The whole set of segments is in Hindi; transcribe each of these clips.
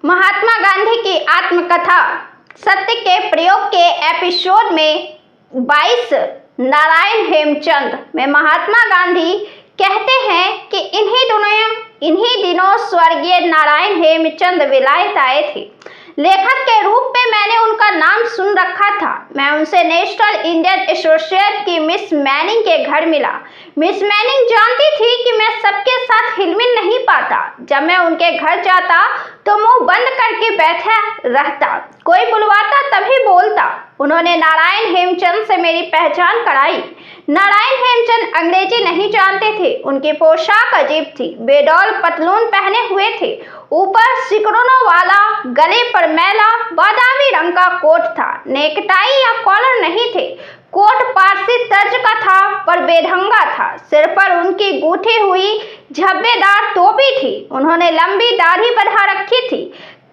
महात्मा गांधी की आत्मकथा सत्य के प्रयोग के एपिसोड में 22 नारायण हेमचंद में महात्मा गांधी कहते हैं कि इन्हीं दिनों स्वर्गीय नारायण हेमचंद विलायत आए थे। लेखक के रूप में मैंने उनका नाम सुन रखा था। मैं उनसे नेशनल इंडियन एसोसिएट की मिस मैनिंग के घर मिला। मिस मैनिंग जानती थी कि मैं सबके साथ हिलमिल नहीं पाता। जब मैं उनके घर जाता तो मुंह बंद करके बैठा रहता, कोई बुलवाता तभी बोलता। उन्होंने नारायण हेमचंद से मेरी पहचान कराई। नारायण हेमचंद अंग्रेजी नहीं जानते थे। उनकी पोशाक अजीब थी। बेडौल पतलून पहने हुए थे, ऊपर सिकड़ों वाला, गले पर मैला बादामी रंग का कोट था। नेकटाई या कॉलर नहीं थे। कोट पारसी तर्ज का था पर बेढंगा था। सिर पर उनकी गूंथी हुई झब्बेदार टोपी थी। उन्होंने लंबी दाढ़ी बढ़ा रखी थी।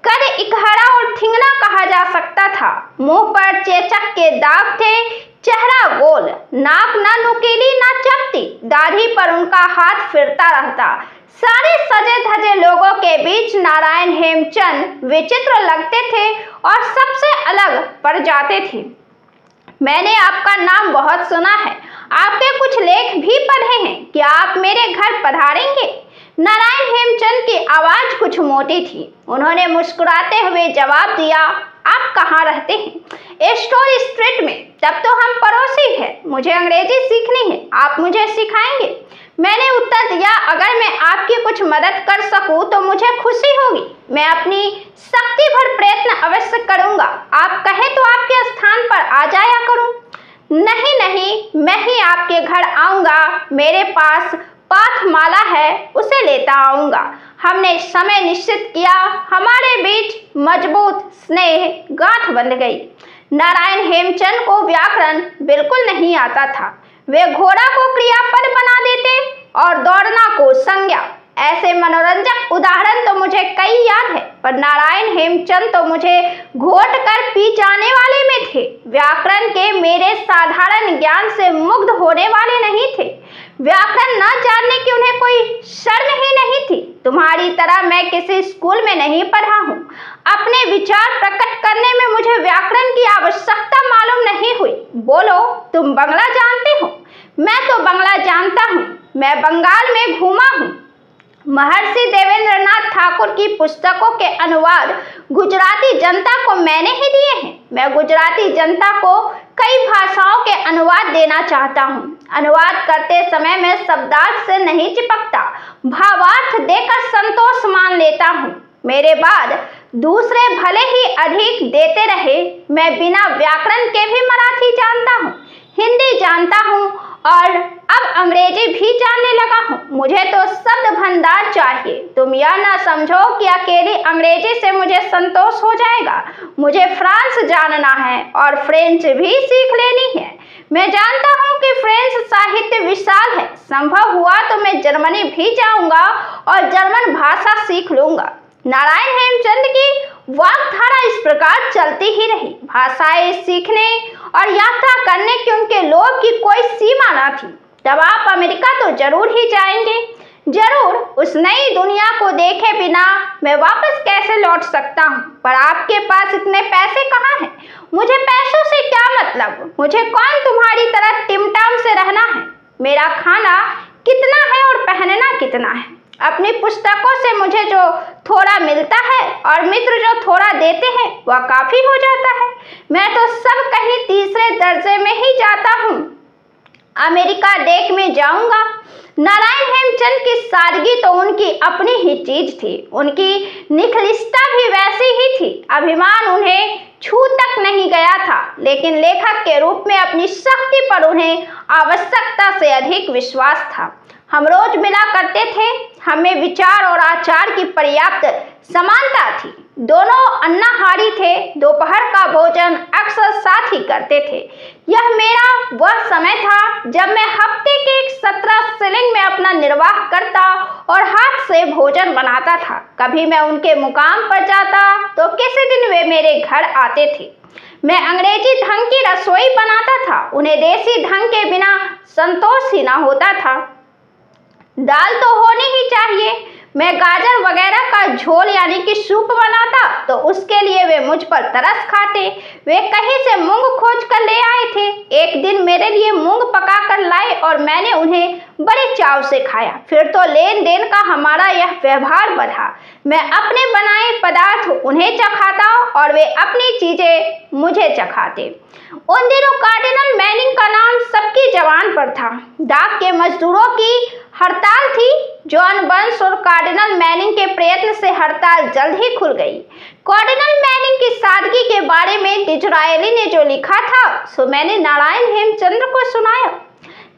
कद इकहरा और ठिंगना कहा जा सकता था। मुंह पर चेचक के दाग थे। चेहरा गोल, नाक ना नुकीली ना चपटी। दाढ़ी पर उनका हाथ फिरता रहता। सारे सजे धजे लोगों के बीच नारायण हेमचंद विचित्र लगते थे और सबसे अलग पड़ जाते थे। मैंने आपका नाम बहुत सुना है, आपके कुछ लेख भी पढ़े हैं। क्या आप मेरे घर पधारेंगे? नारायण हेमचंद की आवाज कुछ मोटी थी। उन्होंने मुस्कुराते हुए जवाब दिया, आप कहाँ रहते हैं? स्टोर स्ट्रीट में। तब तो हम पड़ोसी हैं। मुझे अंग्रेजी सीखनी है, आप मुझे सिखाएंगे? मैंने उत्तर दिया, अगर मैं आपकी कुछ मदद कर सकूं तो मुझे खुशी होगी। मैं अपनी शक्ति भर प्रयत्न अवश्य करूंगा। आप कहें तो आपके स्थान पर आ जाया करूं। नहीं, मैं ही आपके घर आऊंगा। मेरे पास पाठमाला है, उसे लेता आऊंगा। हमने समय निश्चित किया। हमारे बीच मजबूत स्नेह गांठ बंध गई। नारायण हेमचंद को व्याकरण बिल्कुल नहीं आता था। वे घोड़ा को क्रियापद बना देते और दौड़ना को संज्ञा। ऐसे मनोरंजक उदाहरण तो मुझे कई याद है, पर नारायण हेमचंद तो मुझे घोट कर पी जाने वाले में थे। व्याकरण के मेरे साधारण ज्ञान से मुग्ध होने वाले नहीं थे। व्याकरण न जानने की उन्हें कोई शर्म ही नहीं थी। तुम्हारी तरह मैं किसी स्कूल में नहीं पढ़ा हूँ। अपने विचार प्रकट करने में मुझे व्याकरण की आवश्यकता मालूम नहीं हुई। बोलो, तुम बंगला जानते हो? मैं तो बंगला जानता हूँ। मैं बंगाल में घूमा हूँ। महर्षि देवेंद्रनाथ ठाकुर की पुस्तकों के अनुवाद गुजराती जनता को मैंने ही दिए हैं। मैं गुजराती जनता को कई भाषाओं के अनुवाद देना चाहता हूँ। अनुवाद करते समय मैं शब्दार्थ से नहीं चिपकता, भावार्थ देकर संतोष मान लेता हूँ। मेरे बाद दूसरे भले ही अधिक देते रहे। मैं बिना व्याकरण के भी मराठी जानता हूँ, हिंदी जानता हूँ और अब अंग्रेजी भी जानने लगा हूँ। मुझे तो शब्द भंडार चाहिए। तुम यह ना समझो कि अकेली अंग्रेजी से मुझे संतोष हो जाएगा। मुझे फ्रांस जानना है और फ्रेंच भी सीख लेनी है। मैं जानता हूँ कि फ्रेंच साहित्य विशाल है। संभव हुआ तो मैं जर्मनी भी जाऊंगा और जर्मन भाषा सीख लूंगा। नारायण हेमचंद की वाकधारा इस प्रकार चलती ही रही। भाषाएं सीखने और यात्रा करने की उनके लोभ की कोई सीमा न थी। तब आप अमेरिका तो जरूर ही जाएंगे। जरूर। उस नई दुनिया को देखे बिना मैं वापस कैसे लौट सकता हूँ? पर आपके पास इतने पैसे कहाँ हैं? मुझे पैसों से क्या मतलब? मुझे कौन तुम्हारी तरह टिमटाम से रहना है? मेरा खाना कितना है और पहनना कितना है? अपनी पुस्तकों से मुझे जो थोड़ा मिलता है और मित्र जो थोड़ा देते हैं वह काफी हो जाता है। मैं तो सब कहीं तीसरे दर्जे में ही जाता हूँ। अमेरिका डेक में जाऊंगा। नारायण हेमचंद की सादगी तो उनकी अपनी ही चीज थी। उनकी निखलिसता भी वैसी ही थी। अभिमान उन्हें छू तक नहीं गया था, लेकिन लेखक के रूप में अपनी शक्ति पर उन्हें आवश्यकता से अधिक विश्वास था। हम रोज मिला करते थे। हमें विचार और आचार की पर्याप्त समानता थी। दोनों अन्नाहारी थे। दोपहर का भोजन अक्सर साथ ही करते थे। यह मेरा वह समय था जब मैं हफ्ते के 17 शिलिंग में अपना निर्वाह करता और हाथ से भोजन बनाता था। कभी मैं उनके मुकाम पर जाता तो किसी दिन वे मेरे घर आते थे। मैं अंग्रेजी ढंग की रसोई बनाता था। उन्हें देसी ढंग के बिना संतोष ही ना होता था। दाल तो होनी ही चाहिए। मैं गाजर वगैरह का झोल यानी कि सूप बनाता तो उसके लिए वे मुझ पर तरस खाते। वे कहीं से मूंग खोज कर ले आए थे। एक दिन मेरे लिए मूंग पका कर लाए और मैंने उन्हें बड़े चाव से खाया। फिर तो लेन देन का हमारा यह व्यवहार बढ़ा। मैं अपने बनाए पदार्थ उन्हें चखाता और वे अपनी चीजें मुझे चखाते। उन दिनों कार्डिनल मैनिंग का नाम सबकी जबान पर था। डाक के मजदूरों की हड़ताल थी। जॉन बर्न्स और कार्डिनल मैनिंग के प्रयत्न से हड़ताल जल्द ही खुल गई। कार्डिनल मैनिंग की सादगी के बारे में डिज़रायली ने जो लिखा था सो मैंने नारायण हेमचंद्र को सुनाया।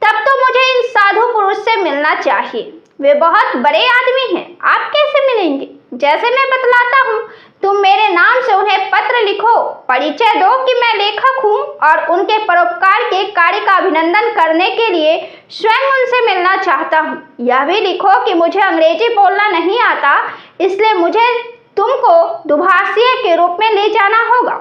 तब तो मुझे इन साधु पुरुष से मिलना चाहिए। वे बहुत बड़े आदमी हैं। आप कैसे मिलेंगे? जैसे मैं बतलाता हूँ, तुम मेरे नाम से उन्हें पत्र लिखो, परिचय दो कि मैं लेखक हूँ और उनके परोपकार के कार्य का अभिनंदन करने के लिए स्वयं उनसे मिलना चाहता हूँ। यह भी लिखो कि मुझे अंग्रेजी बोलना नहीं आता, इसलिए मुझे तुमको दुभाषीय के रूप में ले जाना होगा।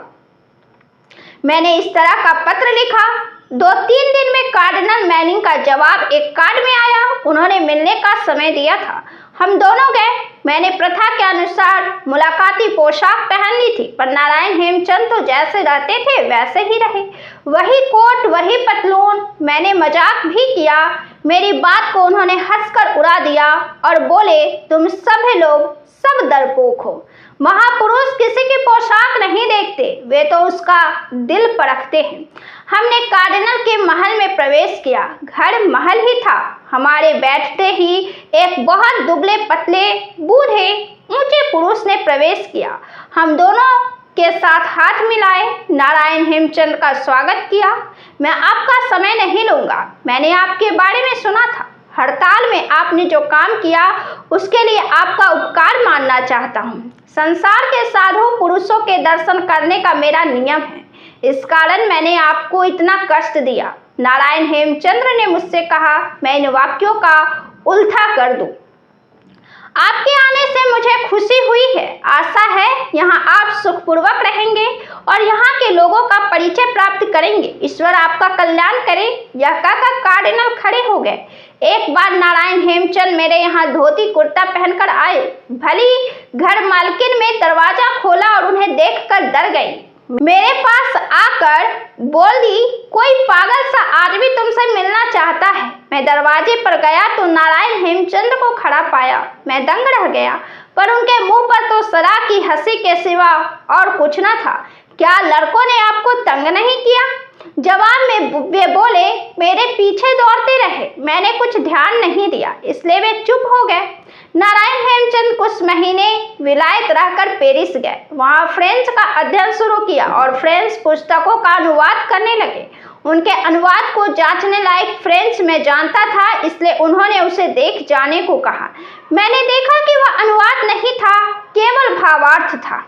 मैंने इस तरह का पत्र लिखा। 2-3 दिन में कार्डिनल मैनिंग का जवाब एक कार्ड में आया। उन्होंने मिलने का समय दिया था। हम दोनों गए। मैंने प्रथा के अनुसार मुलाकाती पोशाक पहन ली थी, पर नारायण हेमचंद तो जैसे रहते थे वैसे ही रहे। वही कोट, वही पतलून। मैंने मजाक भी किया। मेरी बात को उन्होंने हंसकर उड़ा दिया और बोले, तुम सभी लोग सब डरपोक हो। महापुरुष किसी की पोशाक नहीं देखते, वे तो उसका दिल परखते हैं। हमने कार्डिनल के महल में प्रवेश किया। घर महल ही था। हमारे बैठते ही एक बहुत दुबले पतले बूढ़े ऊंचे पुरुष ने प्रवेश किया। हम दोनों के साथ हाथ मिलाए। नारायण हेमचंद का स्वागत किया। मैं आपका समय नहीं लूंगा। मैंने आपके बारे में सुना था। हड़ताल में आपने जो काम किया उसके लिए आपका उपकार मानना चाहता हूँ। संसार के साधु पुरुषों के दर्शन करने का मेरा नियम है, इस कारण मैंने आपको इतना कष्ट दिया। नारायण हेमचंद्र ने मुझसे कहा, मैं इन वाक्यों का उल्था कर दूं। आपके आने से मुझे खुशी हुई है। आशा है यहाँ आप सुखपूर्वक रहेंगे और यहाँ के लोगों का परिचय प्राप्त करेंगे। ईश्वर आपका कल्याण करे। यह कहकर कार्डिनल खड़े हो गए। एक बार नारायण हेमचंद मेरे यहाँ धोती कुर्ता पहनकर आए। भली घर मालकिन में दरवाजा खोला और उन्हें देखकर डर गई। मेरे पास आकर बोल दी, कोई पागल सा आदमी तुमसे मिलना चाहता है। मैं दरवाजे पर गया तो नारायण हेमचंद को खड़ा पाया। मैं दंग रह गया, पर उनके मुंह पर तो सदा की हंसी के सिवा और कुछ न था। क्या लड़कों ने आपको तंग नहीं किया? जवाब में वे बोले, मेरे पीछे दौड़ते रहे। मैंने कुछ ध्यान नहीं दिया, इसलिए वे चुप हो गए। नारायण हेमचंद कुछ महीने विलायत रहकर पेरिस गए। वहाँ फ्रेंच का अध्ययन शुरू किया और फ्रेंच पुस्तकों का अनुवाद करने लगे। उनके अनुवाद को जांचने लायक फ्रेंच में जानता था, इसलिए उन्होंने उसे देख जाने को कहा। मैंने देखा कि वह अनुवाद नहीं था, केवल भावार्थ था।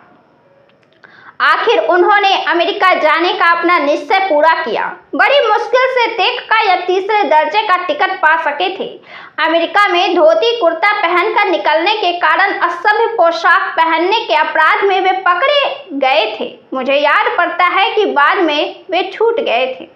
आखिर उन्होंने अमेरिका जाने का अपना निश्चय पूरा किया। बड़ी मुश्किल से टेक या तीसरे दर्जे का टिकट पा सके थे। अमेरिका में धोती कुर्ता पहनकर निकलने के कारण असभ्य पोशाक पहनने के अपराध में वे पकड़े गए थे। मुझे याद पड़ता है कि बाद में वे छूट गए थे।